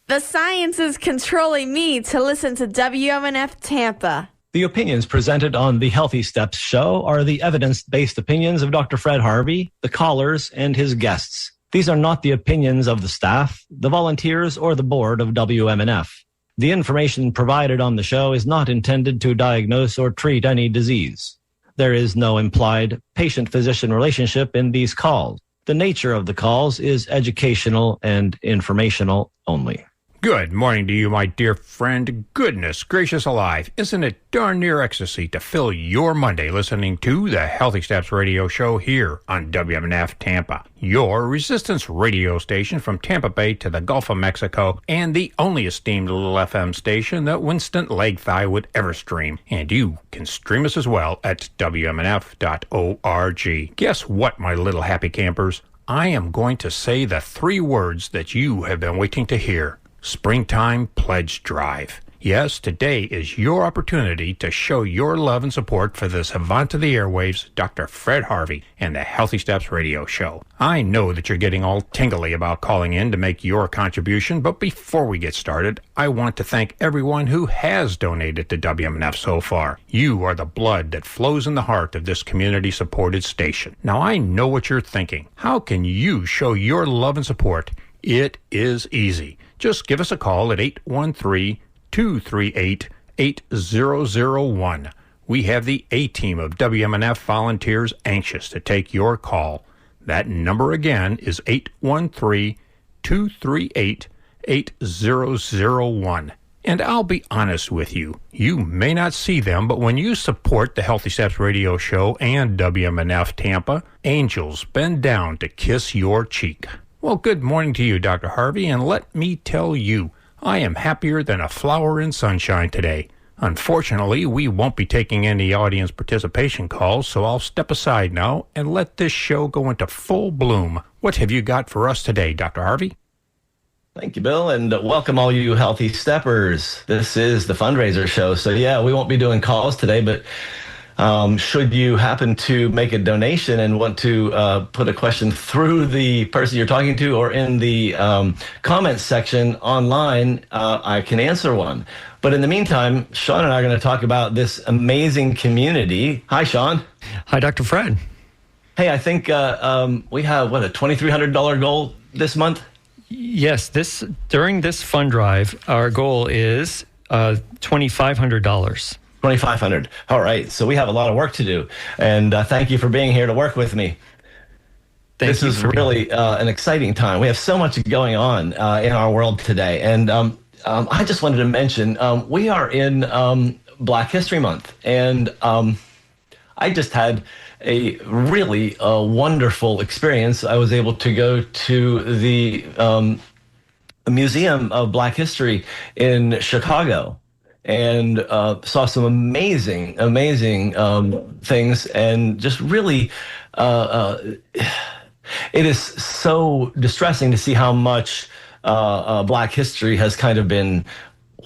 The science is controlling me to listen to WMNF Tampa. The opinions presented on the Healthy Steps show are the evidence-based opinions of Dr. Fred Harvey, the callers, and his guests. These are not the opinions of the staff, the volunteers, or the board of WMNF. The information provided on the show is not intended to diagnose or treat any disease. There is no implied patient-physician relationship in these calls. The nature of the calls is educational and informational only. Good morning to you, my dear friend. Goodness gracious alive, isn't it darn near ecstasy to fill your Monday listening to the Healthy Steps radio show here on WMNF Tampa, your resistance radio station from Tampa Bay to the Gulf of Mexico, and the only esteemed little FM station that Winston Leg Thigh would ever stream. And you can stream us as well at WMNF.org. Guess what, my little happy campers? I am going to say the three words that you have been waiting to hear. Springtime Pledge Drive. Yes, today is your opportunity to show your love and support for the savant of the airwaves, Dr. Fred Harvey, and the Healthy Steps radio show. I know that you're getting all tingly about calling in to make your contribution, but before we get started, I want to thank everyone who has donated to WMNF so far. You are the blood that flows in the heart of this community-supported station. Now, I know what you're thinking. How can you show your love and support? It is easy. Just give us a call at 813-238-8001. We have the A-team of WMNF volunteers anxious to take your call. That number again is 813-238-8001. And I'll be honest with you, you may not see them, but when you support the Healthy Steps radio show and WMNF Tampa, angels bend down to kiss your cheek. Well, good morning to you, Dr. Harvey, and let me tell you, I am happier than a flower in sunshine today. Unfortunately, we won't be taking any audience participation calls, so I'll step aside now and let this show go into full bloom. What have you got for us today, Dr. Harvey? Thank you, Bill, and welcome all you Healthy Steppers. This is the fundraiser show, so yeah, we won't be doing calls today, but should you happen to make a donation and want to put a question through the person you're talking to or in the comments section online, I can answer one. But in the meantime, Sean and I are going to talk about this amazing community. Hi, Sean. Hi, Dr. Fred. Hey, I think we have, a $2,300 goal this month? Yes, during this fund drive, our goal is $2,500. 2,500. All right. So we have a lot of work to do. And thank you for being here to work with me. This is really an exciting time. We have so much going on in our world today. And I just wanted to mention, we are in Black History Month. And I just had a really wonderful experience. I was able to go to the Museum of Black History in Chicago. And saw some amazing things, and just really, it is so distressing to see how much Black history has kind of been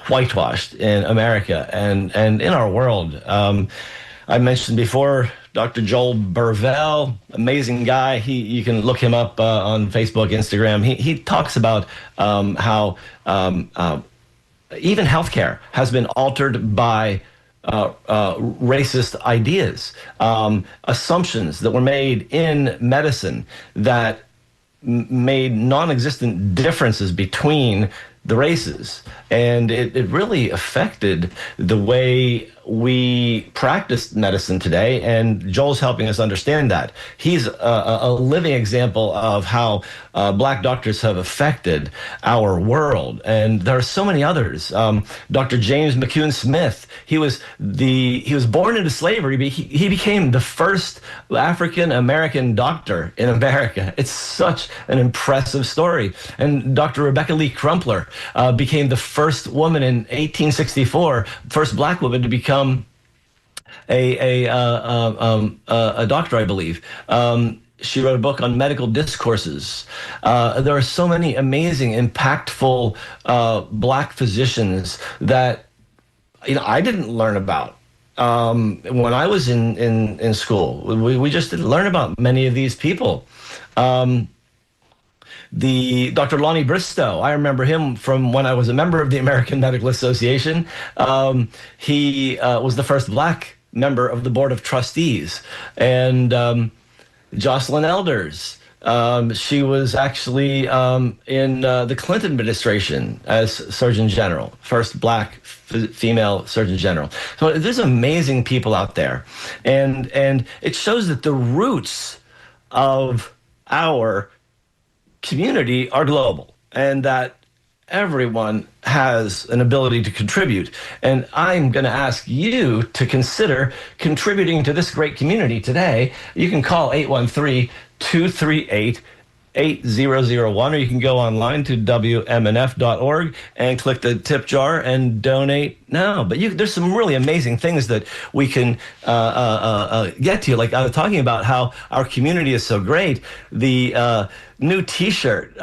whitewashed in America and in our world. I mentioned before Dr. Joel Burvell, amazing guy. You can look him up on Facebook, Instagram. He talks about how even healthcare has been altered by racist ideas, assumptions that were made in medicine that made non-existent differences between the races. And it really affected the way we practice medicine today, and Joel's helping us understand that. He's a living example of how Black doctors have affected our world, and there are so many others. Dr. James McCune Smith, he was born into slavery, but he became the first African-American doctor in America. It's such an impressive story. And Dr. Rebecca Lee Crumpler became the first woman in 1864, first Black woman to become a doctor, I believe. She wrote a book on medical discourses. There are so many amazing, impactful Black physicians that I didn't learn about when I was in school. We just didn't learn about many of these people. the Dr. Lonnie Bristow. I remember him from when I was a member of the American Medical Association. He was the first black member of the Board of Trustees. And Jocelyn Elders. She was actually in the Clinton administration as Surgeon General, first black female Surgeon General. So there's amazing people out there. And it shows that the roots of our community are global, and that everyone has an ability to contribute. And I'm going to ask you to consider contributing to this great community today. You can call 813-238-8001, or you can go online to WMNF.org and click the tip jar and donate now. But there's some really amazing things that we can get to. Like I was talking about how our community is so great. The new T-shirt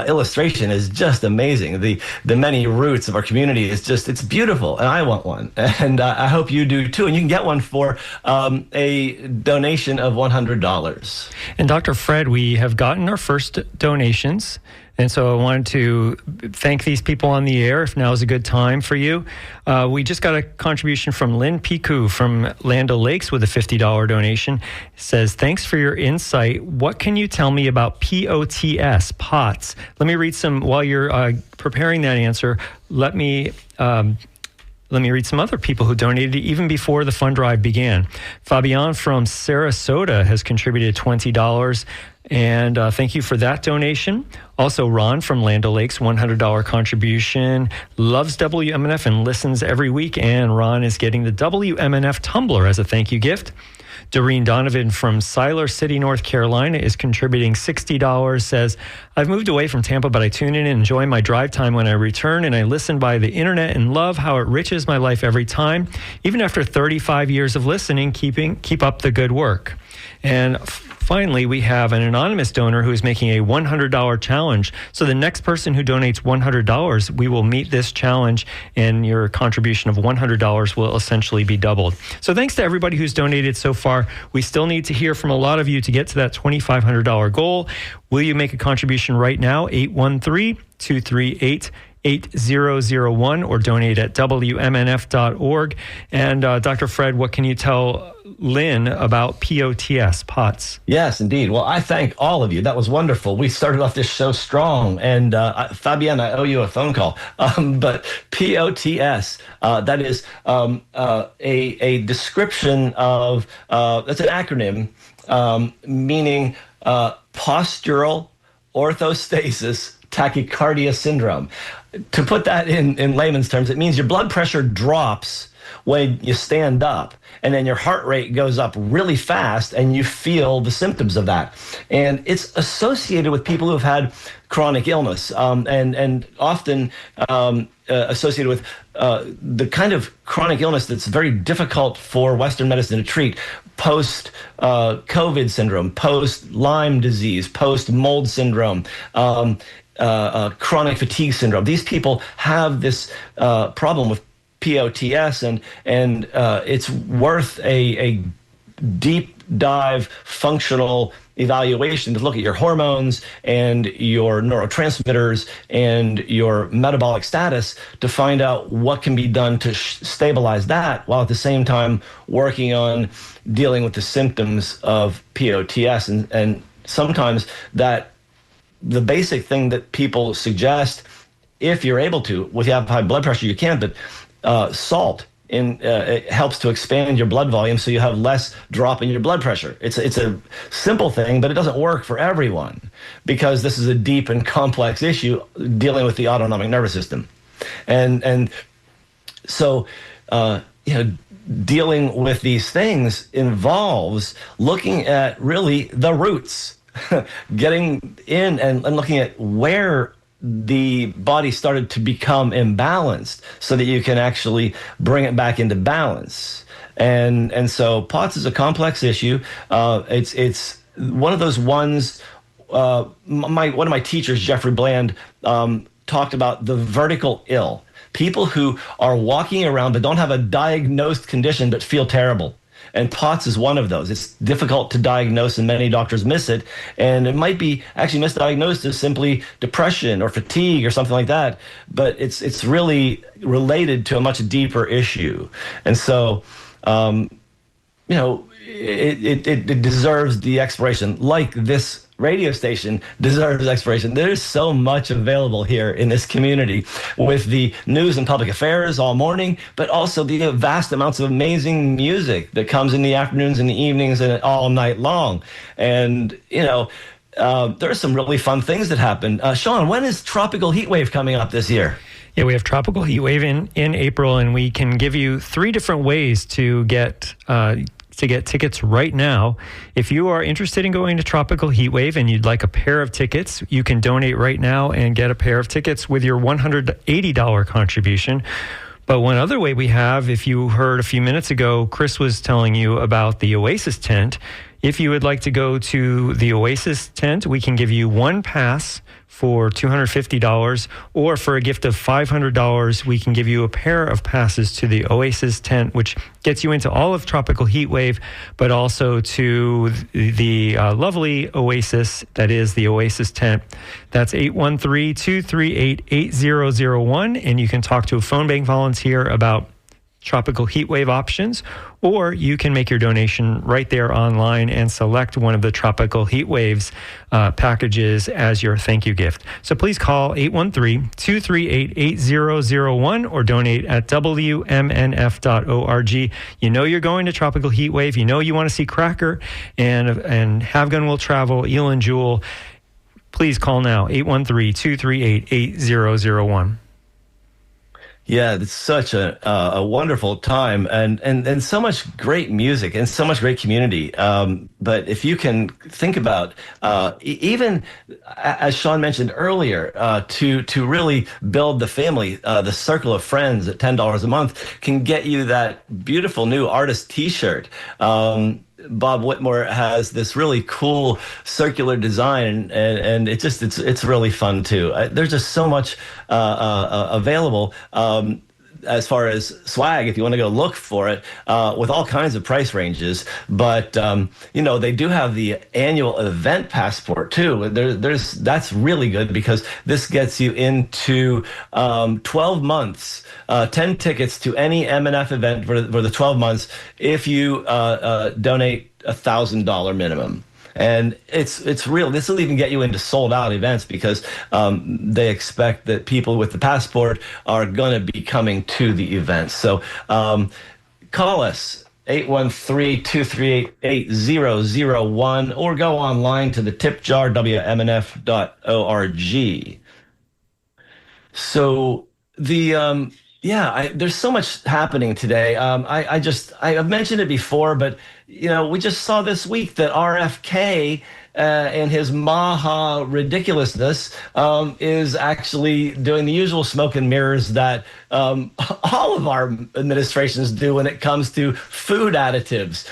illustration is just amazing. The many roots of our community is just, it's beautiful, and I want one, and I hope you do too. And you can get one for a donation of $100. And Dr. Fred, we have gotten our first donations. And so I wanted to thank these people on the air, if now is a good time for you. We just got a contribution from Lynn Piku from Land O'Lakes with a $50 donation. It says, thanks for your insight. What can you tell me about POTS, POTS? Let me read some, while you're preparing that answer, let me read some other people who donated even before the fund drive began. Fabian from Sarasota has contributed $20. And thank you for that donation. Also, Ron from Land O'Lakes, $100 contribution. Loves WMNF and listens every week. And Ron is getting the WMNF tumbler as a thank you gift. Doreen Donovan from Siler City, North Carolina is contributing $60, says, I've moved away from Tampa, but I tune in and enjoy my drive time when I return, and I listen by the internet and love how it enriches my life every time. Even after 35 years of listening, keep up the good work. And finally, we have an anonymous donor who is making a $100 challenge. So the next person who donates $100, we will meet this challenge, and your contribution of $100 will essentially be doubled. So thanks to everybody who's donated so far. We still need to hear from a lot of you to get to that $2,500 goal. Will you make a contribution right now? 813-238-8001 or donate at WMNF.org. And Dr. Fred, what can you tell Lynn about POTS? Yes, indeed. Well, I thank all of you. That was wonderful. We started off this show strong. And Fabian, I owe you a phone call. But POTS, that is a description of, that's an acronym meaning postural orthostasis tachycardia syndrome. To put that in layman's terms, it means your blood pressure drops when you stand up, and then your heart rate goes up really fast, and you feel the symptoms of that. And it's associated with people who have had chronic illness, and often associated with the kind of chronic illness that's very difficult for Western medicine to treat. Post-COVID syndrome, post-Lyme disease, post-mold syndrome, chronic fatigue syndrome. These people have this problem with POTS, and it's worth a deep dive functional evaluation to look at your hormones and your neurotransmitters and your metabolic status to find out what can be done to stabilize that, while at the same time working on dealing with the symptoms of POTS. And sometimes that the basic thing that people suggest, if you're able to, if you have high blood pressure, you can, but salt it helps to expand your blood volume, so you have less drop in your blood pressure. It's a simple thing, but it doesn't work for everyone, because this is a deep and complex issue dealing with the autonomic nervous system, and so dealing with these things involves looking at really the roots, getting in and looking at where the body started to become imbalanced, so that you can actually bring it back into balance. And so POTS is a complex issue. It's one of those ones. One of my teachers, Jeffrey Bland, talked about the vertical ill. People who are walking around but don't have a diagnosed condition but feel terrible. And POTS is one of those. It's difficult to diagnose, and many doctors miss it. And it might be actually misdiagnosed as simply depression or fatigue or something like that. But it's really related to a much deeper issue. And so, it deserves the exploration, like this radio station deserves exploration. There's so much available here in this community with the news and public affairs all morning, but also the vast amounts of amazing music that comes in the afternoons and the evenings and all night long. And, there are some really fun things that happen. Sean, when is Tropical Heatwave coming up this year? Yeah, we have Tropical Heatwave in April, and we can give you 3 different ways to get tickets right now. If you are interested in going to Tropical Heatwave and you'd like a pair of tickets, you can donate right now and get a pair of tickets with your $180 contribution. But one other way we have, if you heard a few minutes ago, Chris was telling you about the Oasis tent. If you would like to go to the Oasis tent, we can give you 1 pass for $250, or for a gift of $500, we can give you a pair of passes to the Oasis tent, which gets you into all of Tropical Heatwave, but also to the lovely Oasis that is the Oasis tent. That's 813-238-8001, and you can talk to a phone bank volunteer about Tropical Heatwave options, or you can make your donation right there online and select one of the Tropical Heatwaves packages as your thank you gift. So please call 813-238-8001 or donate at WMNF.org. You know you're going to Tropical Heatwave. You know you want to see Cracker and Have Gun Will Travel, Elin Jewel. Please call now, 813-238-8001. Yeah, it's such a wonderful time and so much great music and so much great community. But if you can think about, even as Sean mentioned earlier, to really build the family, the circle of friends at $10 a month can get you that beautiful new artist T-shirt. Bob Whitmore has this really cool circular design, and it's really fun too. There's just so much available as far as swag, if you want to go look for it, with all kinds of price ranges. But they do have the annual event passport too. That's really good because this gets you into 12 months, 10 tickets to any M&F event for the 12 months if you donate $1,000 minimum. And it's real. This will even get you into sold out events because they expect that people with the passport are going to be coming to the events. So call us, 813-238-8001, or go online to the tip jar, WMNF.org. So there's so much happening today. I've mentioned it before, but we just saw this week that RFK and his Maha ridiculousness is actually doing the usual smoke and mirrors that all of our administrations do when it comes to food additives.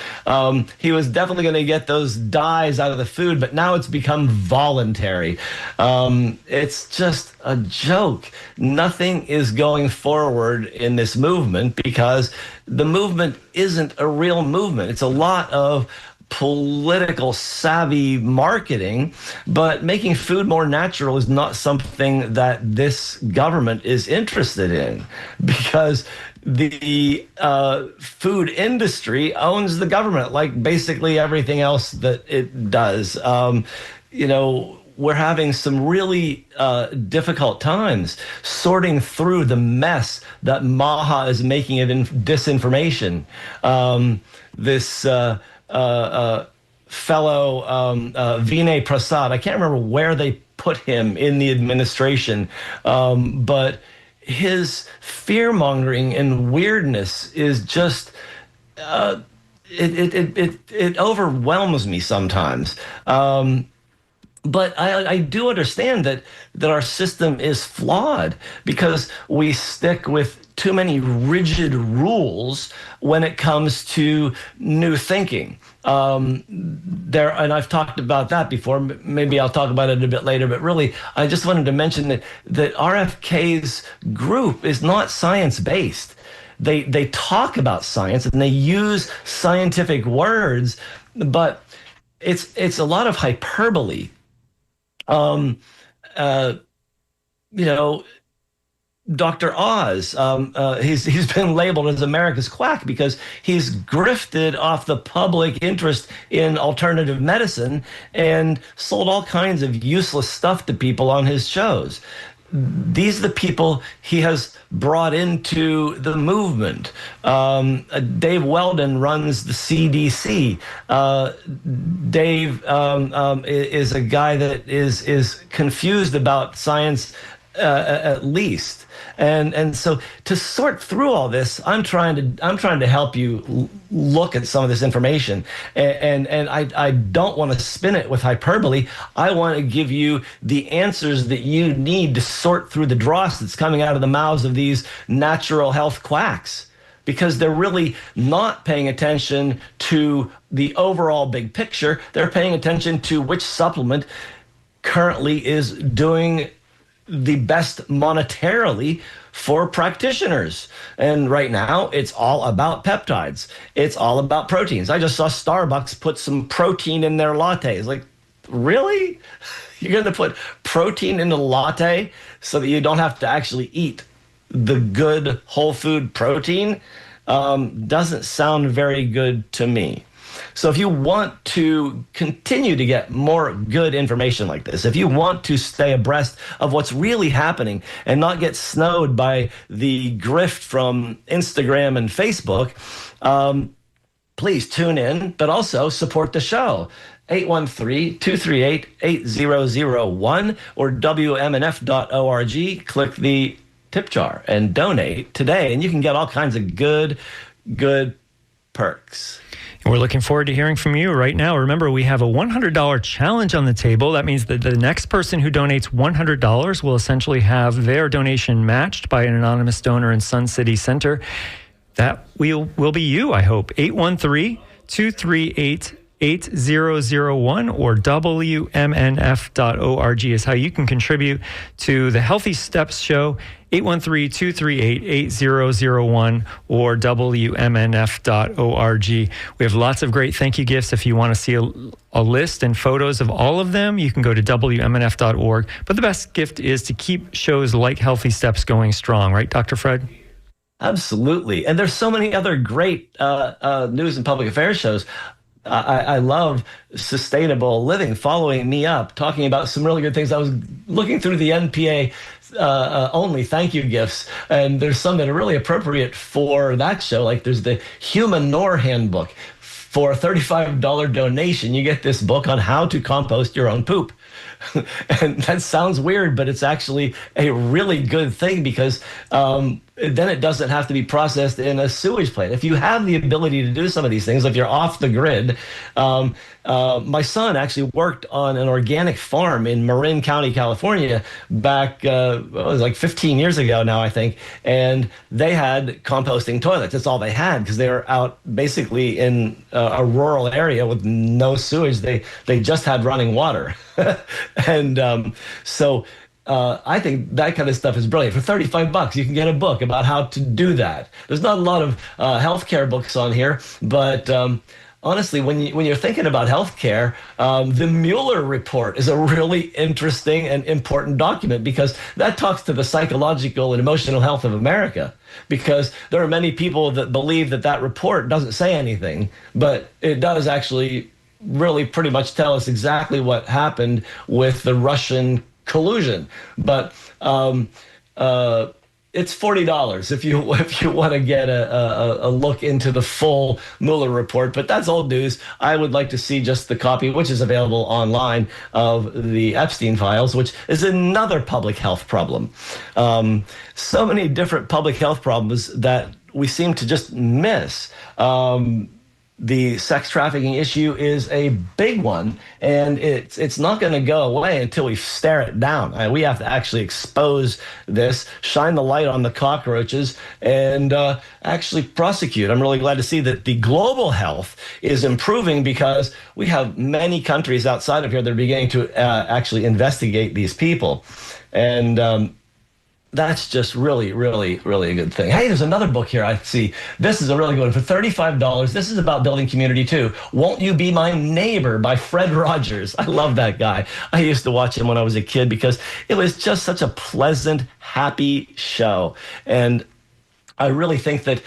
He was definitely going to get those dyes out of the food, but now it's become voluntary. It's just a joke. Nothing is going forward in this movement because the movement isn't a real movement. It's a lot of political savvy marketing, but making food more natural is not something that this government is interested in because the food industry owns the government, like basically everything else that it does. We're having some really difficult times sorting through the mess that Maha is making of disinformation. This fellow Vinay Prasad, I can't remember where they put him in the administration, but his fear-mongering and weirdness is just it overwhelms me sometimes. But I do understand that our system is flawed because we stick with too many rigid rules when it comes to new thinking. And I've talked about that before. Maybe I'll talk about it a bit later. But really, I just wanted to mention that RFK's group is not science-based. they talk about science and they use scientific words, but it's a lot of hyperbole. You know, Dr. Oz, he's been labeled as America's quack because he's grifted off the public interest in alternative medicine and sold all kinds of useless stuff to people on his shows. These are the people he has brought into the movement. Dave Weldon runs the CDC. Dave is a guy that is confused about science, at least. And so to sort through all this, I'm trying to help you look at some of this information, and I don't want to spin it with hyperbole. I want to give you the answers that you need to sort through the dross that's coming out of the mouths of these natural health quacks, because they're really not paying attention to the overall big picture. They're paying attention to which supplement currently is doing the best monetarily for practitioners. And right now, it's all about peptides. It's all about proteins. I just saw Starbucks put some protein in their lattes. Like, really? You're going to put protein in a latte so that you don't have to actually eat the good whole food protein? Doesn't sound very good to me. So if you want to continue to get more good information like this, if you want to stay abreast of what's really happening and not get snowed by the grift from Instagram and Facebook, please tune in, but also support the show. 813-238-8001 or WMNF.org. Click the tip jar and donate today, and you can get all kinds of good perks. We're looking forward to hearing from you right now. Remember, we have a $100 challenge on the table. That means that the next person who donates $100 will essentially have their donation matched by an anonymous donor in Sun City Center. That will be you, I hope. 813-238-8001 or WMNF.org is how you can contribute to the Healthy Steps Show. 813-238-8001 or WMNF.org. We have lots of great thank you gifts. If you want to see a list and photos of all of them, you can go to WMNF.org. But the best gift is to keep shows like Healthy Steps going strong, right, Dr. Fred? Absolutely. And there's so many other great news and public affairs shows. I love Sustainable Living, following me up, talking about some really good things. I was looking through the NPA only thank you gifts, and there's some that are really appropriate for that show. Like there's the Humanure Handbook. For a $35 donation, you get this book on how to compost your own poop. And that sounds weird, but it's actually a really good thing because then it doesn't have to be processed in a sewage plant. If you have the ability to do some of these things, if you're off the grid, my son actually worked on an organic farm in Marin County, California, back, it was like 15 years ago now, I think, and they had composting toilets. That's all they had because they were out basically in a rural area with no sewage. They just had running water. And so I think that kind of stuff is brilliant. For $35, you can get a book about how to do that. There's not a lot of healthcare books on here, but honestly, when you're thinking about healthcare, the Mueller report is a really interesting and important document because that talks to the psychological and emotional health of America. Because there are many people that believe that report doesn't say anything, but it does actually really pretty much tell us exactly what happened with the Russian collusion. But it's $40 if you want to get a look into the full Mueller report. But that's old news. I would like to see just the copy, which is available online, of the Epstein files, which is another public health problem. So many different public health problems that we seem to just miss. The sex trafficking issue is a big one, and it's not going to go away until we stare it down. We have to actually expose this, shine the light on the cockroaches, and actually prosecute. I'm really glad to see that the global health is improving because we have many countries outside of here that are beginning to actually investigate these people. And that's just really, really, really a good thing. Hey, there's another book here I see. This is a really good one for $35. This is about building community too. Won't You Be My Neighbor by Fred Rogers. I love that guy. I used to watch him when I was a kid because it was just such a pleasant, happy show. And I really think that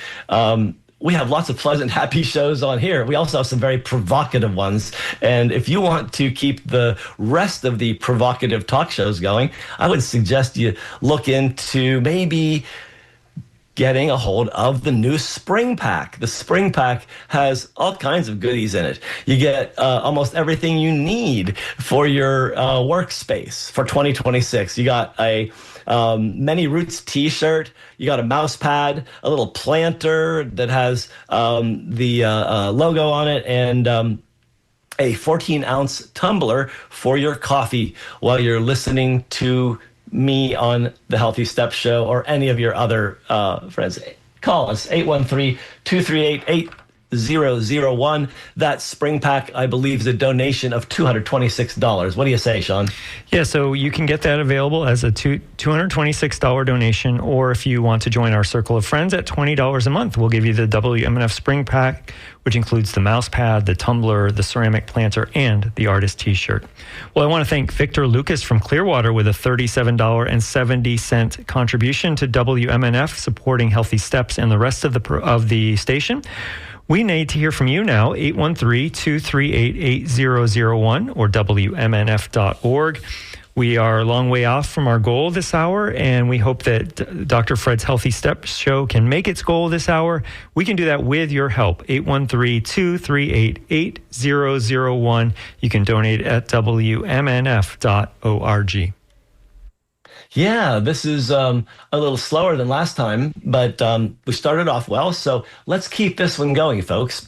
we have lots of pleasant, happy shows on here. We also have some very provocative ones. And if you want to keep the rest of the provocative talk shows going, I would suggest you look into maybe getting a hold of the new Spring Pack. The Spring Pack has all kinds of goodies in it. You get almost everything you need for your workspace for 2026. You got a Many Roots t-shirt. You got a mouse pad, a little planter that has the logo on it, and a 14-ounce tumbler for your coffee while you're listening to me on the Healthy Steps Show or any of your other friends. Call us, 813-238-8001. That Spring Pack, I believe, is a donation of $226. What do you say, Sean? Yeah, so you can get that available as a $226 donation, or if you want to join our circle of friends at $20 a month, we'll give you the WMNF Spring Pack, which includes the mouse pad, the tumbler, the ceramic planter, and the artist t-shirt. Well, I want to thank Victor Lucas from Clearwater with a $37.70 contribution to WMNF, supporting Healthy Steps and the rest of the station. We need to hear from you now, 813-238-8001 or WMNF.org. We are a long way off from our goal this hour, and we hope that Dr. Fred's Healthy Steps Show can make its goal this hour. We can do that with your help, 813-238-8001. You can donate at WMNF.org. Yeah, this is a little slower than last time, but we started off well, so let's keep this one going, folks.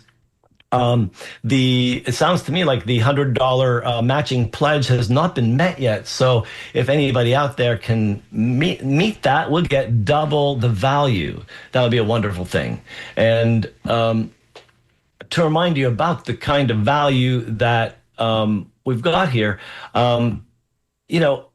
It sounds to me like the $100 matching pledge has not been met yet. So if anybody out there can meet that, we'll get double the value. That would be a wonderful thing. And to remind you about the kind of value that we've got here,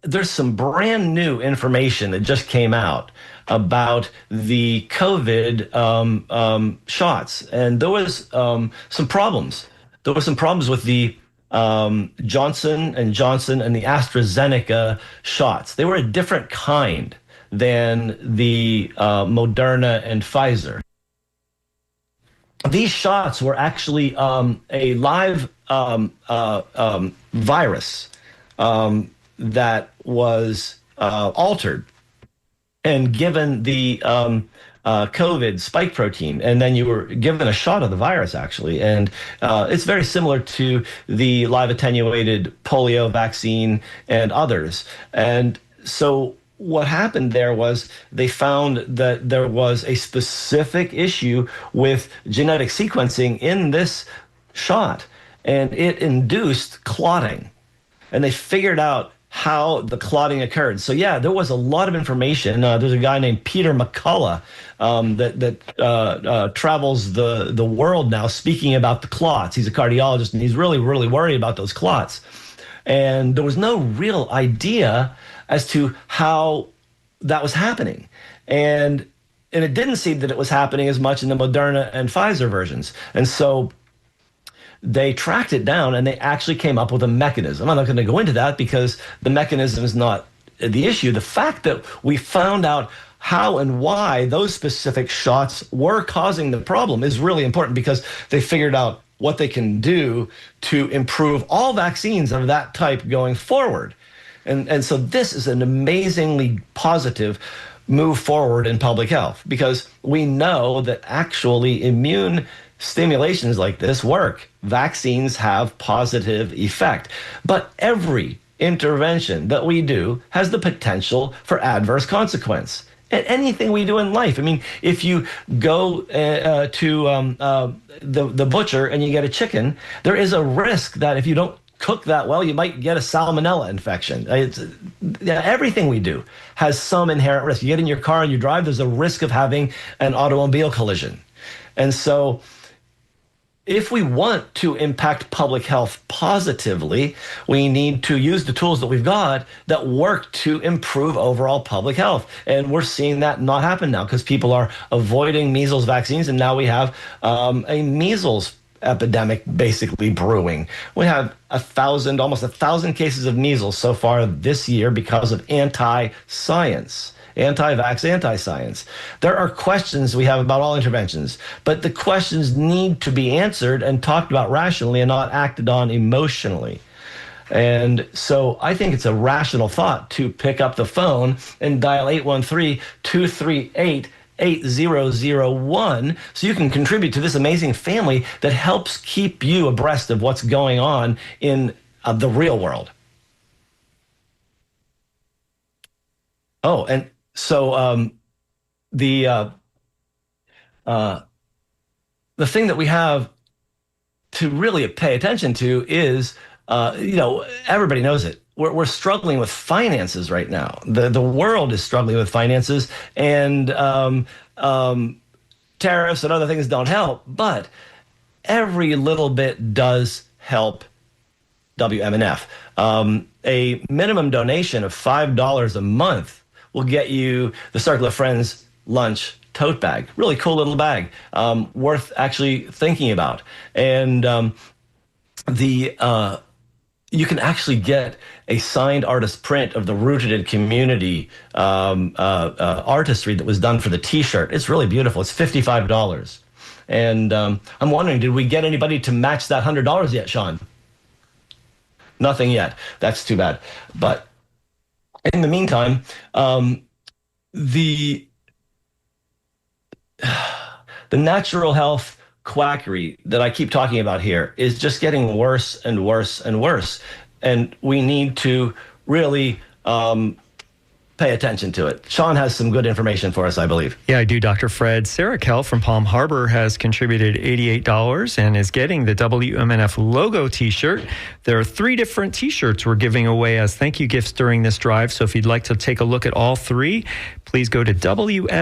there's some brand new information that just came out about the COVID shots, and there was some problems. There were some problems with the Johnson & Johnson and the AstraZeneca shots. They were a different kind than the Moderna and Pfizer. These shots were actually a live virus that was altered and given the COVID spike protein, and then you were given a shot of the virus, actually. And it's very similar to the live attenuated polio vaccine and others. And so what happened there was they found that there was a specific issue with genetic sequencing in this shot, and it induced clotting. And they figured out how the clotting occurred. So yeah, there was a lot of information. There's a guy named Peter McCullough that travels the world now speaking about the clots. He's a cardiologist, and he's really, really worried about those clots. And there was no real idea as to how that was happening. And it didn't seem that it was happening as much in the Moderna and Pfizer versions. And so they tracked it down, and they actually came up with a mechanism. I'm not going to go into that because the mechanism is not the issue. The fact that we found out how and why those specific shots were causing the problem is really important, because they figured out what they can do to improve all vaccines of that type going forward. And so this is an amazingly positive move forward in public health, because we know that actually immune stimulations like this work. Vaccines have positive effect, but every intervention that we do has the potential for adverse consequence. And anything we do in life. I mean, if you go to the butcher and you get a chicken, there is a risk that if you don't cook that well, you might get a salmonella infection. Everything we do has some inherent risk. You get in your car and you drive, there's a risk of having an automobile collision. And so if we want to impact public health positively, we need to use the tools that we've got that work to improve overall public health. And we're seeing that not happen now because people are avoiding measles vaccines. And now we have a measles epidemic basically brewing. We have almost 1,000 cases of measles so far this year because of anti-science. Anti-vax, anti-science. There are questions we have about all interventions, but the questions need to be answered and talked about rationally and not acted on emotionally. And so I think it's a rational thought to pick up the phone and dial 813-238-8001 so you can contribute to this amazing family that helps keep you abreast of what's going on in the real world. Oh, and so the thing that we have to really pay attention to is, everybody knows it. We're struggling with finances right now. The world is struggling with finances, and tariffs and other things don't help. But every little bit does help WMNF. A minimum donation of $5 a month will get you the Circle of Friends lunch tote bag. Really cool little bag, worth actually thinking about. And you can actually get a signed artist print of the Rooted in Community artistry that was done for the T-shirt. It's really beautiful. It's $55. And I'm wondering, did we get anybody to match that $100 yet, Sean? Nothing yet. That's too bad. But in the meantime, the natural health quackery that I keep talking about here is just getting worse and worse and worse. And we need to really pay attention to it. Sean has some good information for us, I believe. Yeah, I do, Dr. Fred. Sarah Kell from Palm Harbor has contributed $88 and is getting the WMNF logo T-shirt. There are 3 different T-shirts we're giving away as thank you gifts during this drive. So if you'd like to take a look at all 3, please go to WMNF.org.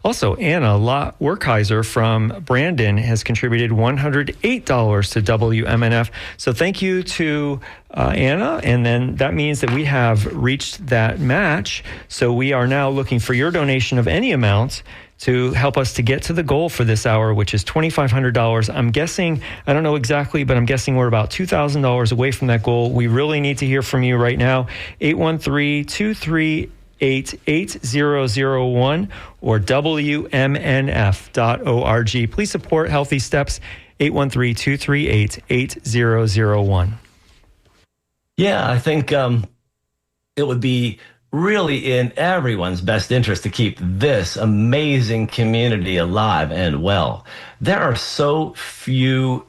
Also, Anna Werkheiser from Brandon has contributed $108 to WMNF. So thank you to Anna, and then that means that we have reached that match. So we are now looking for your donation of any amount to help us to get to the goal for this hour, which is $2,500. I'm guessing, I don't know exactly, but I'm guessing we're about $2,000 away from that goal. We really need to hear from you right now. 813-238-8001 or WMNF.org. Please support Healthy Steps, 813-238-8001. Yeah, I think it would be really in everyone's best interest to keep this amazing community alive and well. There are so few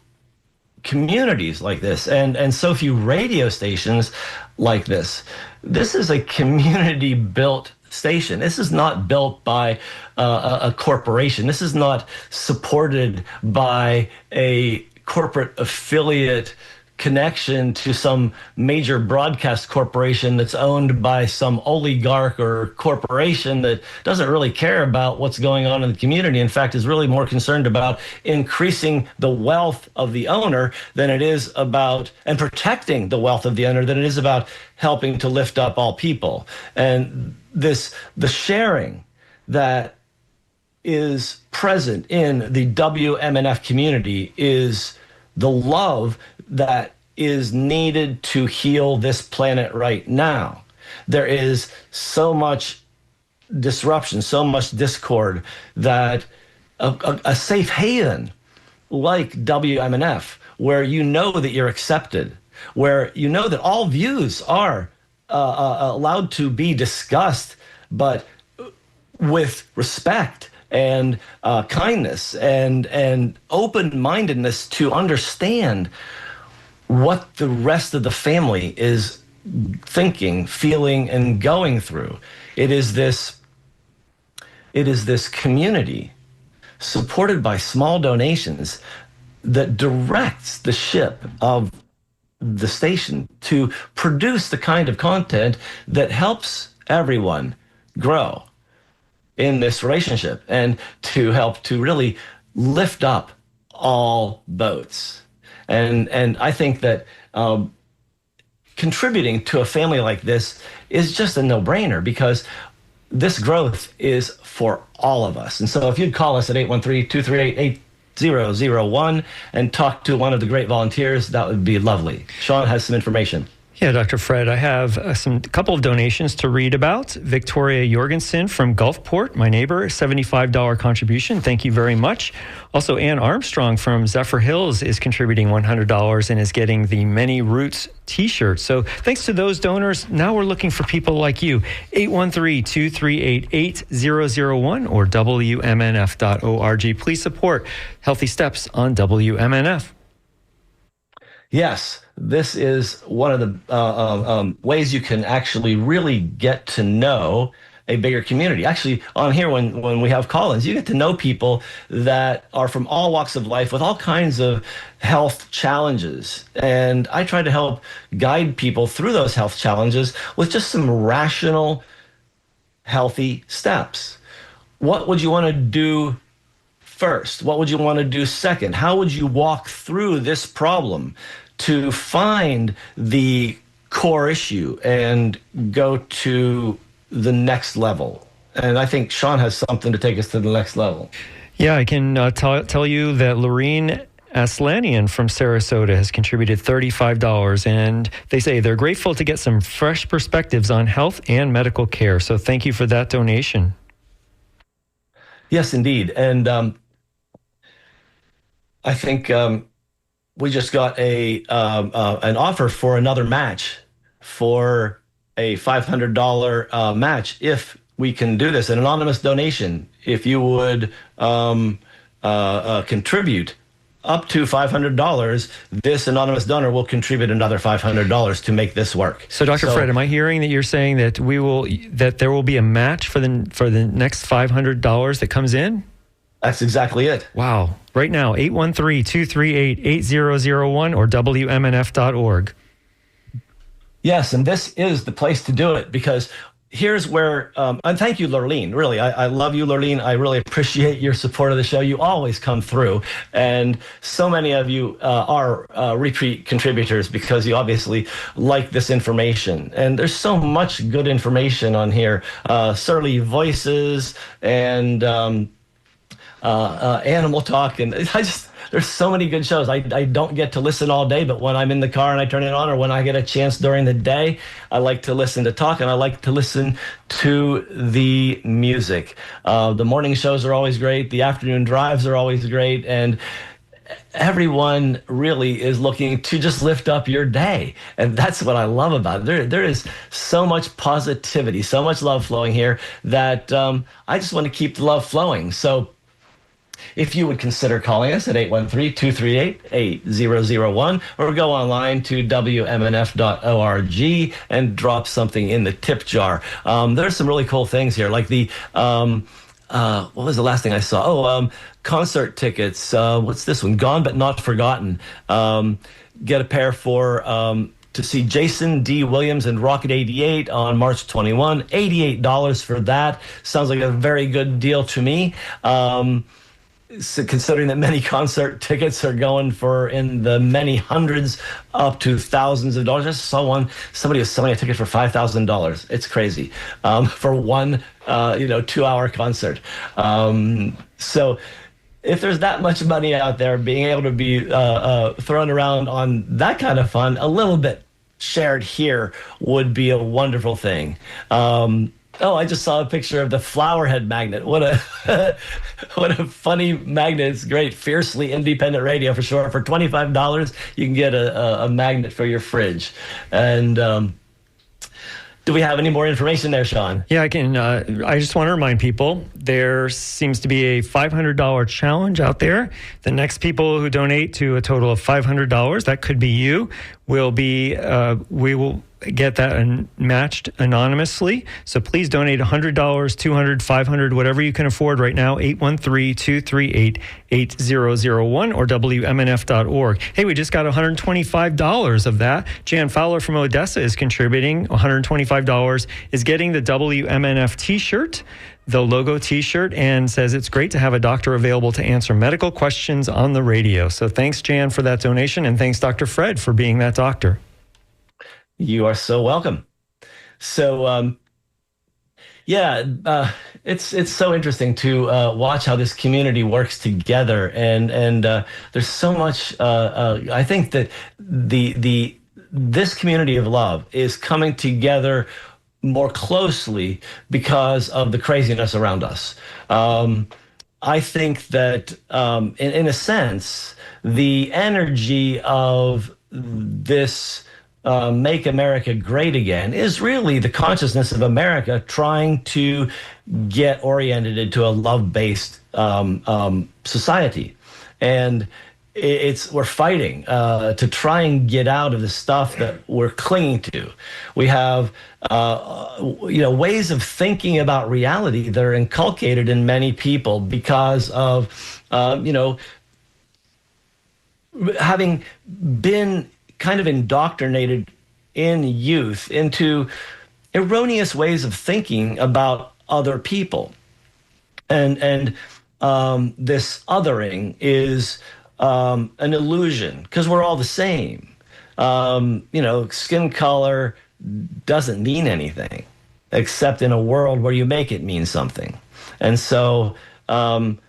communities like this and so few radio stations like this. This is a community-built station. This is not built by a corporation. This is not supported by a corporate affiliate connection to some major broadcast corporation that's owned by some oligarch or corporation that doesn't really care about what's going on in the community. In fact, is really more concerned about increasing the wealth of the owner than it is about, and protecting the wealth of the owner than it is about helping to lift up all people. And the sharing that is present in the WMNF community is the love that is needed to heal this planet right now. There is so much disruption, so much discord that a safe haven like WMNF, where you know that you're accepted, where you know that all views are allowed to be discussed, but with respect and kindness and open-mindedness to understand what the rest of the family is thinking, feeling, and going through. It is this community supported by small donations that directs the ship of the station to produce the kind of content that helps everyone grow in this relationship and to help to really lift up all boats. And I think that contributing to a family like this is just a no-brainer, because this growth is for all of us. And so if you'd call us at 813-238-8001 and talk to one of the great volunteers, that would be lovely. Sean has some information. Yeah, Dr. Fred, I have a couple of donations to read about. Victoria Jorgensen from Gulfport, my neighbor, $75 contribution. Thank you very much. Also, Ann Armstrong from Zephyr Hills is contributing $100 and is getting the Many Roots t-shirt. So thanks to those donors. Now we're looking for people like you. 813-238-8001 or WMNF.org. Please support Healthy Steps on WMNF. Yes, this is one of the ways you can actually really get to know a bigger community. Actually, on here, when we have call-ins, you get to know people that are from all walks of life with all kinds of health challenges. And I try to help guide people through those health challenges with just some rational, healthy steps. What would you want to do first? What would you want to do second? How would you walk through this problem to find the core issue and go to the next level? And I think Sean has something to take us to the next level. Yeah, I can tell you that Lorene Aslanian from Sarasota has contributed $35, and they say they're grateful to get some fresh perspectives on health and medical care. So thank you for that donation. Yes, indeed. And I think we just got an offer for another match, for a $500 match if we can do this, an anonymous donation. If you would contribute up to $500, this anonymous donor will contribute another $500 to make this work. So, Dr. Fred, am I hearing that you're saying that there will be a match for the next $500 that comes in? That's exactly it. Wow. Right now, 813-238-8001 or WMNF.org. Yes, and this is the place to do it, because here's where, and thank you, Lurleen. Really, I love you, Lurleen. I really appreciate your support of the show. You always come through. And so many of you are repeat contributors because you obviously like this information. And there's so much good information on here. Surly Voices and Animal Talk. And there's so many good shows. I don't get to listen all day, but when I'm in the car and I turn it on, or when I get a chance during the day, I like to listen to talk, and I like to listen to the music. The morning shows are always great. The afternoon drives are always great. And everyone really is looking to just lift up your day. And that's what I love about it. There is so much positivity, so much love flowing here that I just want to keep the love flowing. So if you would consider calling us at 813-238-8001 or go online to WMNF.org and drop something in the tip jar. There's some really cool things here, like the, what was the last thing I saw? Concert tickets. What's this one? Gone But Not Forgotten. Get a pair for to see Jason D. Williams and Rocket 88 on March 21. $88 for that. Sounds like a very good deal to me. So considering that many concert tickets are going for in the many hundreds up to thousands of dollars. I just saw somebody was selling a ticket for $5,000. It's crazy for one 2-hour concert. So if there's that much money out there, being able to be thrown around on that kind of fun, a little bit shared here would be a wonderful thing. I just saw a picture of the Flowerhead magnet. What a funny magnet. It's great. Fiercely independent radio for sure. For $25, you can get a magnet for your fridge. And do we have any more information there, Sean? Yeah, I can. I just want to remind people, there seems to be a $500 challenge out there. The next people who donate to a total of $500, that could be you, we will get that matched anonymously. So please donate $100, $200, $500, whatever you can afford right now, 813-238-8001 or WMNF.org. Hey, we just got $125 of that. Jan Fowler from Odessa is contributing $125, is getting the WMNF t-shirt. the logo T-shirt and says it's great to have a doctor available to answer medical questions on the radio. So thanks, Jan, for that donation, and thanks, Dr. Fred, for being that doctor. You are so welcome. So, it's so interesting to watch how this community works together, and there's so much. I think that this community of love is coming together more closely because of the craziness around us. I think that, in a sense, the energy of this Make America Great Again is really the consciousness of America trying to get oriented into a love-based society. And we're fighting to try and get out of the stuff that we're clinging to. We have ways of thinking about reality that are inculcated in many people because of having been kind of indoctrinated in youth into erroneous ways of thinking about other people. And this othering is an illusion because we're all the same. Skin color doesn't mean anything except in a world where you make it mean something. And so, but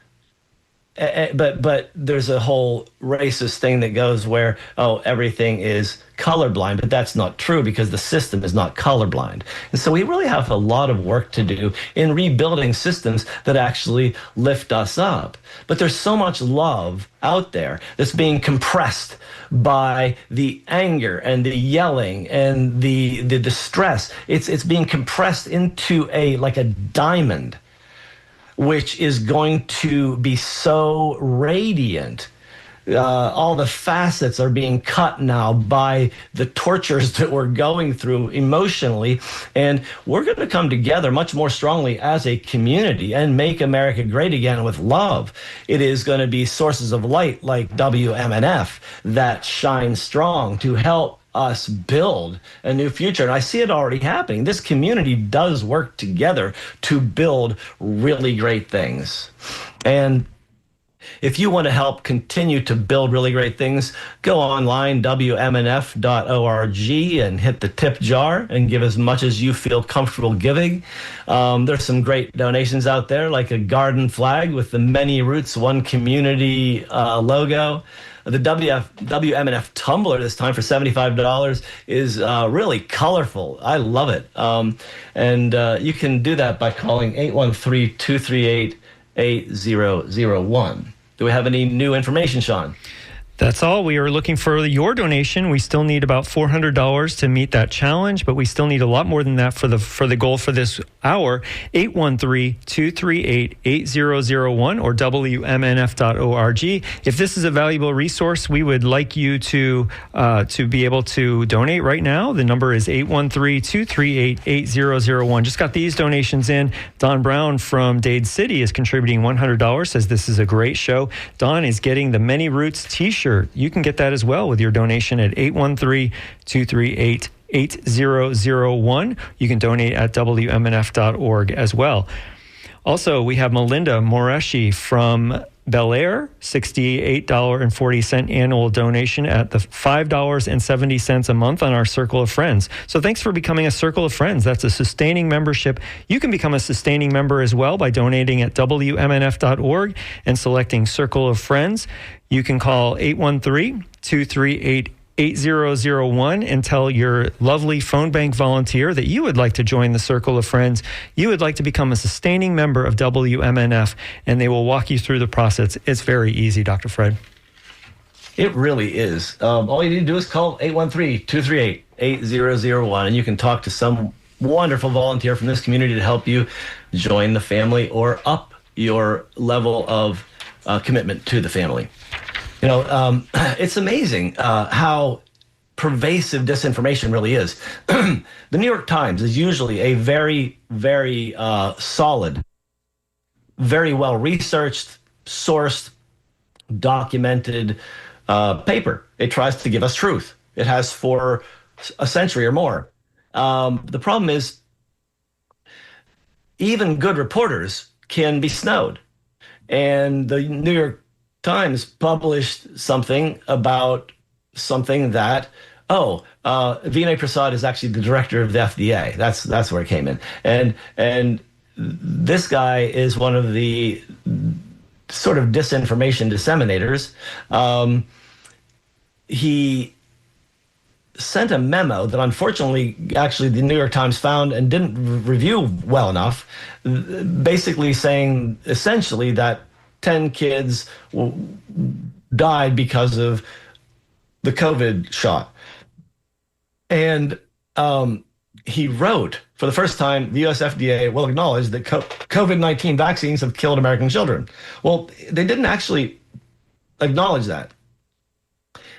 there's a whole racist thing that goes where, everything is colorblind, but that's not true because the system is not colorblind. And so we really have a lot of work to do in rebuilding systems that actually lift us up. But there's so much love out there that's being compressed by the anger and the yelling and the distress. It's being compressed into like a diamond, which is going to be so radiant. All the facets are being cut now by the tortures that we're going through emotionally. And we're going to come together much more strongly as a community and make America great again with love. It is going to be sources of light like WMNF that shine strong to help us build a new future. And I see it already happening. This community does work together to build really great things. And if you want to help continue to build really great things, go online, wmnf.org, and hit the tip jar and give as much as you feel comfortable giving. There's some great donations out there, like a garden flag with the Many Roots, One Community logo. The WMNF tumbler this time for $75 is really colorful. I love it. And you can do that by calling 813-238-8001. Do we have any new information, Sean? That's all. We are looking for your donation. We still need about $400 to meet that challenge, but we still need a lot more than that for the goal for this hour. 813-238-8001 or WMNF.org. If this is a valuable resource, we would like you to be able to donate right now. The number is 813-238-8001. Just got these donations in. Don Brown from Dade City is contributing $100, says this is a great show. Don is getting the Many Roots t-shirt. You can get that as well with your donation at 813-238-8001. You can donate at WMNF.org as well. Also, we have Melinda Moreshi from Bel Air, $68.40 annual donation at the $5.70 a month on our Circle of Friends. So thanks for becoming a Circle of Friends. That's a sustaining membership. You can become a sustaining member as well by donating at WMNF.org and selecting Circle of Friends. You can call 813-238-8001 and tell your lovely phone bank volunteer that you would like to join the Circle of Friends. You would like to become a sustaining member of WMNF, and they will walk you through the process. It's very easy, Dr. Fred. It really is. All you need to do is call 813-238-8001, and you can talk to some wonderful volunteer from this community to help you join the family or up your level of commitment to the family. It's amazing how pervasive disinformation really is. The New York Times is usually a very, very solid, very well researched, sourced, documented paper. It tries to give us truth. It has for a century or more. The problem is even good reporters can be snowed. And the New York Times published something about something that, Vinay Prasad is actually the director of the FDA. That's where it came in. And this guy is one of the sort of disinformation disseminators. He sent a memo that unfortunately actually the New York Times found and didn't review well enough, basically saying essentially that 10 kids died because of the COVID shot. And he wrote, for the first time, the US FDA will acknowledge that COVID-19 vaccines have killed American children. Well, they didn't actually acknowledge that.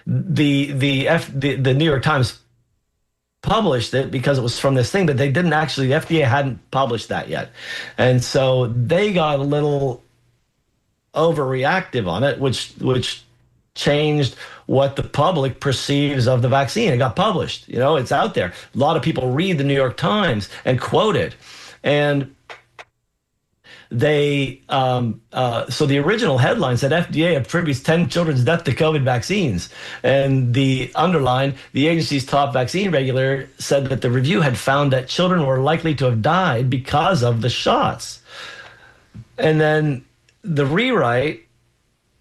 The New York Times published it because it was from this thing, but they didn't actually, the FDA hadn't published that yet. And so they got a little overreactive on it, which changed what the public perceives of the vaccine. It got published, it's out there. A lot of people read the New York Times and quote it. And they, so the original headline said FDA attributes 10 children's death to COVID vaccines. And the underline, the agency's top vaccine regulator said that the review had found that children were likely to have died because of the shots. And then the rewrite,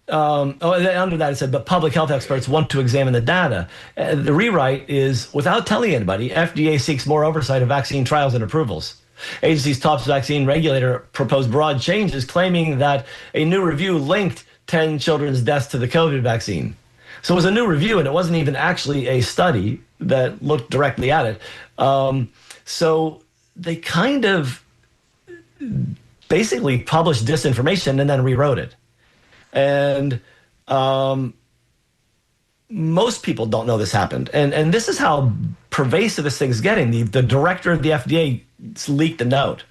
under that it said, but public health experts want to examine the data. The rewrite is, without telling anybody, FDA seeks more oversight of vaccine trials and approvals. Agency's top vaccine regulator proposed broad changes, claiming that a new review linked 10 children's deaths to the COVID vaccine. So it was a new review, and it wasn't even actually a study that looked directly at it. So they kind of basically published disinformation and then rewrote it. And most people don't know this happened. And this is how pervasive this thing's getting. The director of the FDA leaked a note.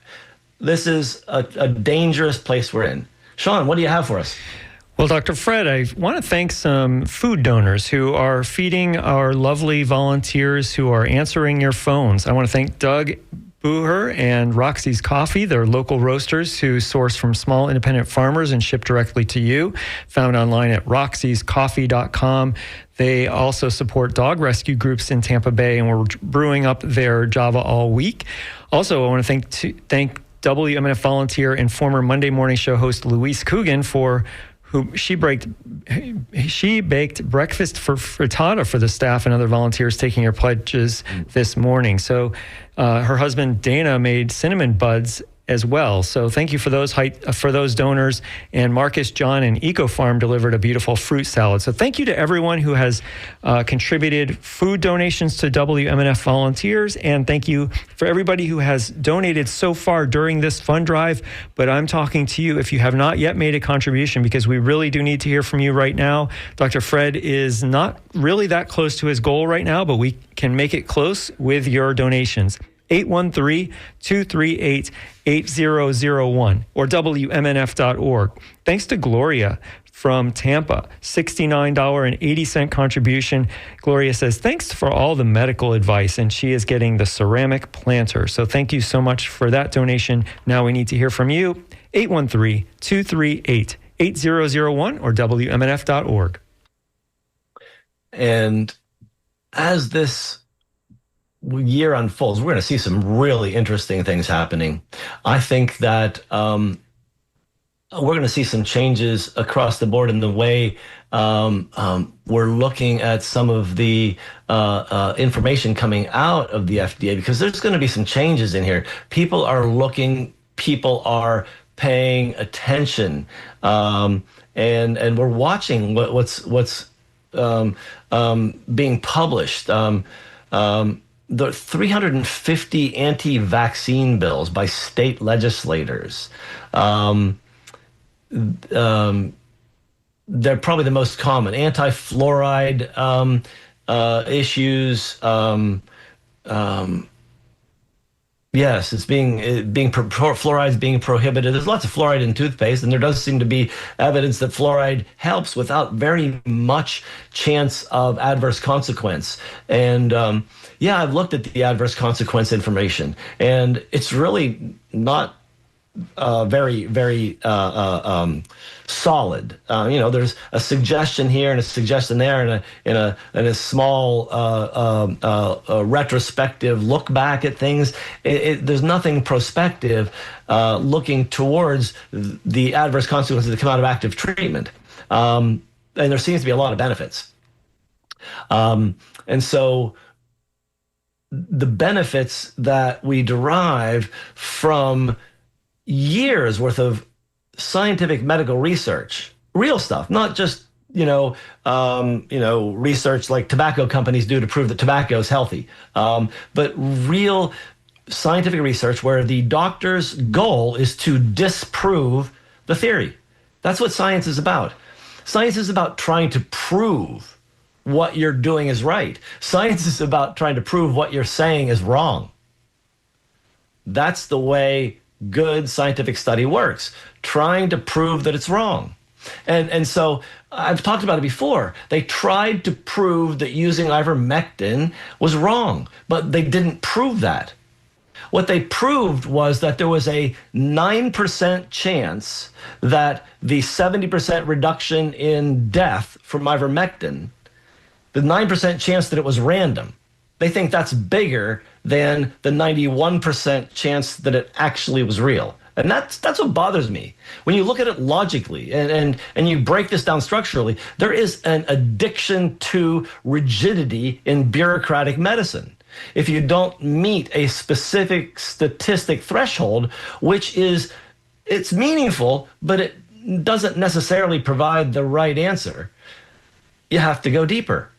This is a dangerous place we're in. Sean, what do you have for us? Well, Dr. Fred, I want to thank some food donors who are feeding our lovely volunteers who are answering your phones. I want to thank Doug Booher and Roxy's Coffee, their local roasters who source from small independent farmers and ship directly to you, found online at roxyscoffee.com. They also support dog rescue groups in Tampa Bay, and we're brewing up their Java all week. Also, I want to thank WMNF volunteer and former Monday Morning Show host Luis Coogan for who she baked breakfast for frittata for the staff and other volunteers taking her pledges this morning. So her husband Dana made cinnamon buds as well. So thank you for those donors. And Marcus, John, and Eco Farm delivered a beautiful fruit salad. So thank you to everyone who has contributed food donations to WMNF volunteers. And thank you for everybody who has donated so far during this fund drive. But I'm talking to you if you have not yet made a contribution, because we really do need to hear from you right now. Dr. Fred is not really that close to his goal right now, but we can make it close with your donations. 813-238-8001 or WMNF.org. Thanks to Gloria from Tampa, $69.80 contribution. Gloria says, thanks for all the medical advice, and she is getting the ceramic planter. So thank you so much for that donation. Now we need to hear from you. 813-238-8001 or WMNF.org. And as this year unfolds, we're going to see some really interesting things happening. I think that we're going to see some changes across the board in the way we're looking at some of the information coming out of the FDA, because there's going to be some changes in here. People are looking, people are paying attention, and we're watching what's being published. The 350 anti-vaccine bills by state legislators. They're probably the most common. Anti-fluoride issues. Yes, it's fluoride is being prohibited. There's lots of fluoride in toothpaste, and there does seem to be evidence that fluoride helps without very much chance of adverse consequence. And I've looked at the adverse consequence information, and it's really not very, very solid. There's a suggestion here and a suggestion there, and a small retrospective look back at things. There's nothing prospective looking towards the adverse consequences that come out of active treatment, and there seems to be a lot of benefits. And so the benefits that we derive from years worth of scientific medical research, real stuff, not just research like tobacco companies do to prove that tobacco is healthy, but real scientific research where the doctor's goal is to disprove the theory. That's what science is about. Science is about trying to prove what you're doing is right. Science is about trying to prove what you're saying is wrong. That's the way good scientific study works, trying to prove that it's wrong. And so I've talked about it before. They tried to prove that using ivermectin was wrong, but they didn't prove that. What they proved was that there was a 9% chance that the 70% reduction in death from ivermectin, the 9% chance that it was random, they think that's bigger than the 91% chance that it actually was real. And that's what bothers me. When you look at it logically and you break this down structurally, there is an addiction to rigidity in bureaucratic medicine. If you don't meet a specific statistic threshold, which it's meaningful, but it doesn't necessarily provide the right answer, you have to go deeper.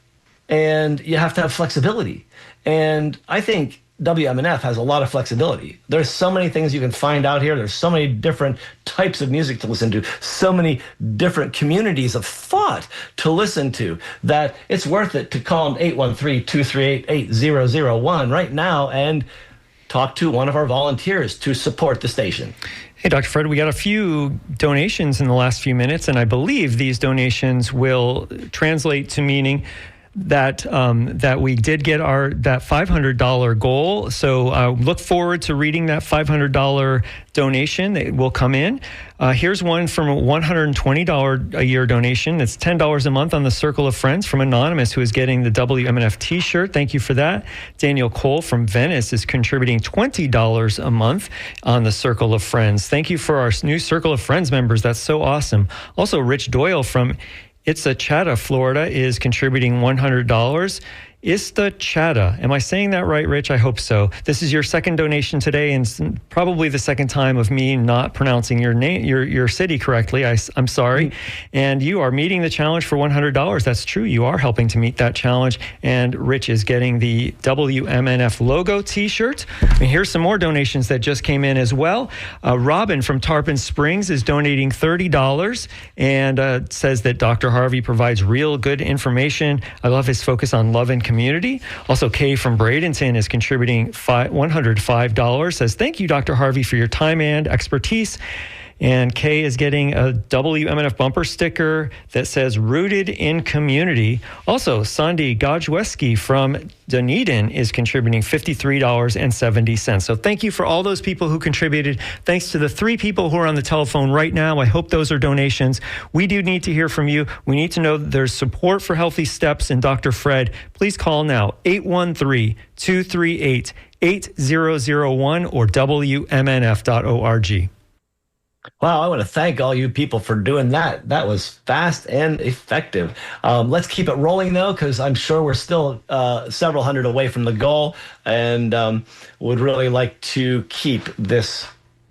And you have to have flexibility. And I think WMNF has a lot of flexibility. There's so many things you can find out here. There's so many different types of music to listen to, so many different communities of thought to listen to, that it's worth it to call them 813-238-8001 right now and talk to one of our volunteers to support the station. Hey, Dr. Fred, we got a few donations in the last few minutes, and I believe these donations will translate to meaning that we did get that $500 goal. So look forward to reading that $500 donation that will come in. Here's one from a $120 a year donation. That's $10 a month on the Circle of Friends from Anonymous, who is getting the WMNF t-shirt. Thank you for that. Daniel Cole from Venice is contributing $20 a month on the Circle of Friends. Thank you for our new Circle of Friends members. That's so awesome. Also, Rich Doyle from Chatta, Florida, is contributing $100. Chatta. Am I saying that right, Rich? I hope so. This is your second donation today, and probably the second time of me not pronouncing your name, your city correctly. I'm sorry. And you are meeting the challenge for $100. That's true. You are helping to meet that challenge. And Rich is getting the WMNF logo t-shirt. And here's some more donations that just came in as well. Robin from Tarpon Springs is donating $30 and says that Dr. Harvey provides real good information. I love his focus on love and community. Also, Kay from Bradenton is contributing $105, says, thank you, Dr. Harvey, for your time and expertise. And Kay is getting a WMNF bumper sticker that says rooted in community. Also, Sandy Gajweski from Dunedin is contributing $53.70. So thank you for all those people who contributed. Thanks to the 3 people who are on the telephone right now. I hope those are donations. We do need to hear from you. We need to know that there's support for Healthy Steps and Dr. Fred. Please call now, 813-238-8001 or WMNF.org. Wow, I want to thank all you people for doing that. That was fast and effective. Let's keep it rolling, though, because I'm sure we're still several hundred away from the goal, and would really like to keep this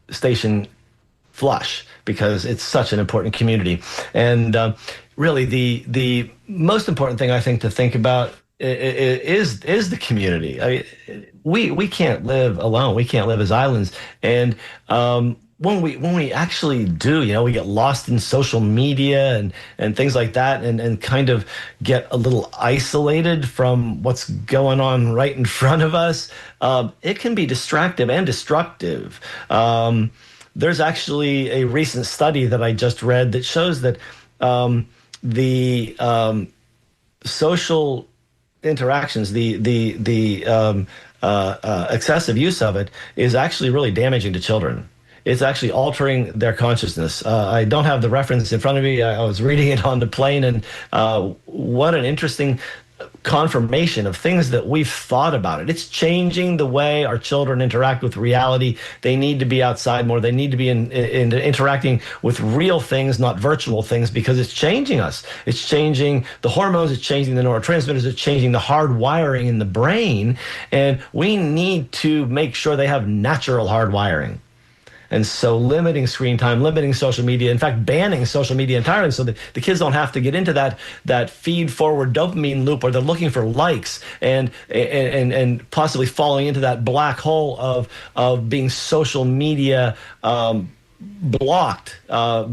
station flush because it's such an important community. And really, the most important thing I think to think about is the community. I mean, we can't live alone. We can't live as islands. And when we actually do, we get lost in social media and things like that, and kind of get a little isolated from what's going on right in front of us. It can be distractive and destructive. There's actually a recent study that I just read that shows that the social interactions, the excessive use of it is actually really damaging to children. it's actually altering their consciousness. I don't have the reference in front of me. I was reading it on the plane, and what an interesting confirmation of things that we've thought about it. It's changing the way our children interact with reality. They need to be outside more. They need to be in interacting with real things, not virtual things, because it's changing us. It's changing the hormones. It's changing the neurotransmitters. It's changing the hard wiring in the brain. And we need to make sure they have natural hard wiring. And so limiting screen time, limiting social media, in fact, banning social media entirely so that the kids don't have to get into that feed-forward dopamine loop where they're looking for likes and possibly falling into that black hole of being social media blocked,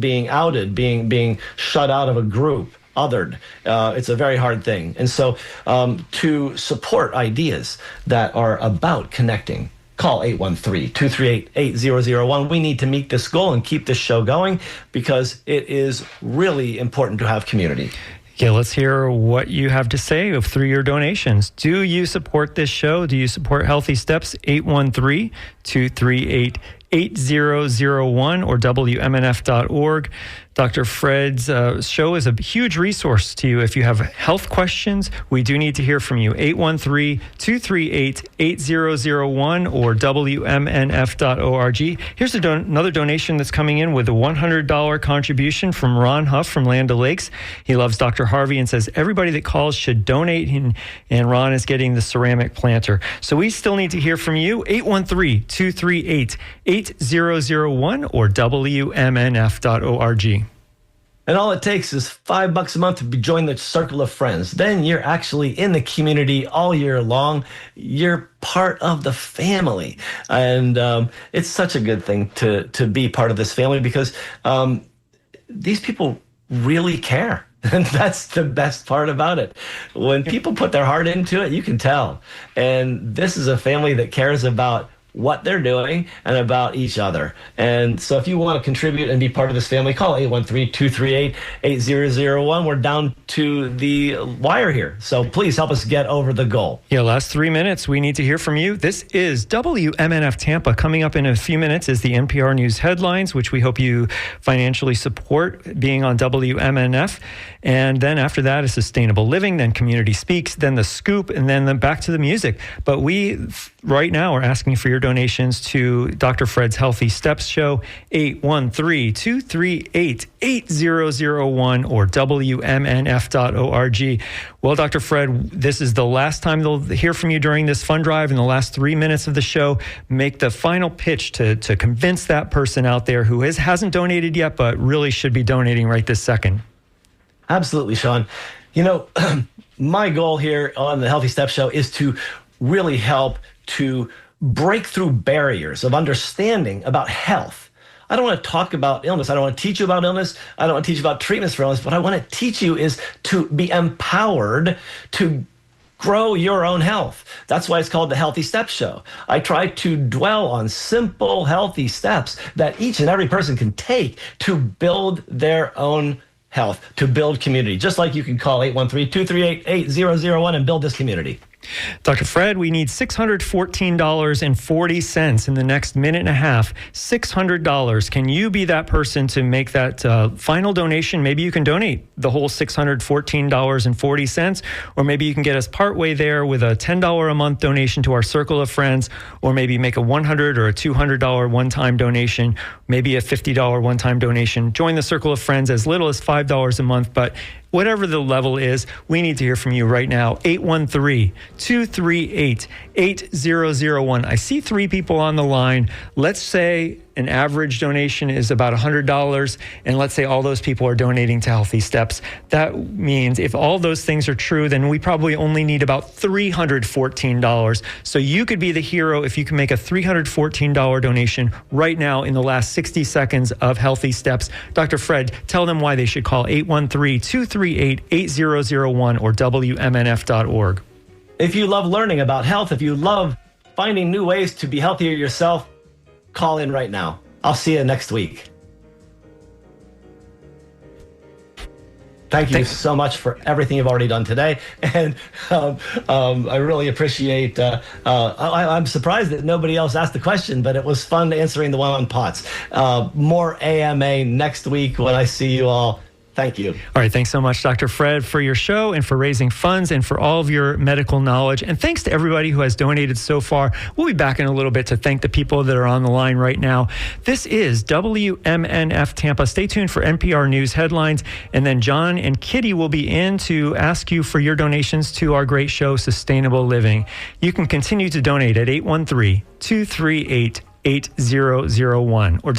being outed, being shut out of a group, othered. It's a very hard thing. And so to support ideas that are about connecting, call 813-238-8001. We need to meet this goal and keep this show going because it is really important to have community. Yeah, let's hear what you have to say through your donations. Do you support this show? Do you support Healthy Steps? 813-238-8001 or WMNF.org. Dr. Fred's show is a huge resource to you. If you have health questions, we do need to hear from you. 813-238-8001 or WMNF.org. Here's another donation that's coming in with a $100 contribution from Ron Huff from Land O'Lakes. He loves Dr. Harvey and says everybody that calls should donate, and Ron is getting the ceramic planter. So we still need to hear from you. 813-238-8001 or WMNF.org. And all it takes is $5 a month to join the circle of friends. Then you're actually in the community all year long. You're part of the family. And it's such a good thing to be part of this family because these people really care. And that's the best part about it. When people put their heart into it, you can tell. And this is a family that cares about what they're doing and about each other. And so if you want to contribute and be part of this family, call 813-238-8001. We're down to the wire here. So please help us get over the goal. Yeah, last 3 minutes, we need to hear from you. This is WMNF Tampa. Coming up in a few minutes is the NPR News headlines, which we hope you financially support being on WMNF. And then after that is Sustainable Living, then Community Speaks, then The Scoop, and then back to the music. But we right now are asking for your donations to Dr. Fred's Healthy Steps show, 813-238-8001 or WMNF.org. Well, Dr. Fred, this is the last time they'll hear from you during this fund drive. In the last 3 minutes of the show, make the final pitch to convince that person out there who hasn't donated yet, but really should be donating right this second. Absolutely, Sean. You know, my goal here on the Healthy Steps show is to really help to break through barriers of understanding about health. I don't want to talk about illness. I don't want to teach you about illness. I don't want to teach you about treatments for illness. What I want to teach you is to be empowered to grow your own health. That's why it's called the Healthy Steps Show. I try to dwell on simple, healthy steps that each and every person can take to build their own health, to build community. Just like you can call 813-238-8001 and build this community. Dr. Fred, we need $614.40 in the next minute and a half. $600. Can you be that person to make that final donation? Maybe you can donate the whole $614.40, or maybe you can get us partway there with a $10 a month donation to our circle of friends, or maybe make a $100 or a $200 one-time donation, maybe a $50 one-time donation. Join the circle of friends as little as $5 a month, but whatever the level is, we need to hear from you right now. 813-238-8001. I see 3 people on the line. Let's say an average donation is about $100, and let's say all those people are donating to Healthy Steps. That means if all those things are true, then we probably only need about $314. So you could be the hero if you can make a $314 donation right now in the last 60 seconds of Healthy Steps. Dr. Fred, tell them why they should call 813-238-8001 or WMNF.org. If you love learning about health, if you love finding new ways to be healthier yourself, call in right now. I'll see you next week. Thank you so much for everything you've already done today, and I really appreciate. I'm surprised that nobody else asked the question, but it was fun answering the one on POTS. More AMA next week when I see you all. Thank you. All right. Thanks so much, Dr. Fred, for your show and for raising funds and for all of your medical knowledge. And thanks to everybody who has donated so far. We'll be back in a little bit to thank the people that are on the line right now. This is WMNF Tampa. Stay tuned for NPR News headlines. And then John and Kitty will be in to ask you for your donations to our great show, Sustainable Living. You can continue to donate at 813-238-8001 or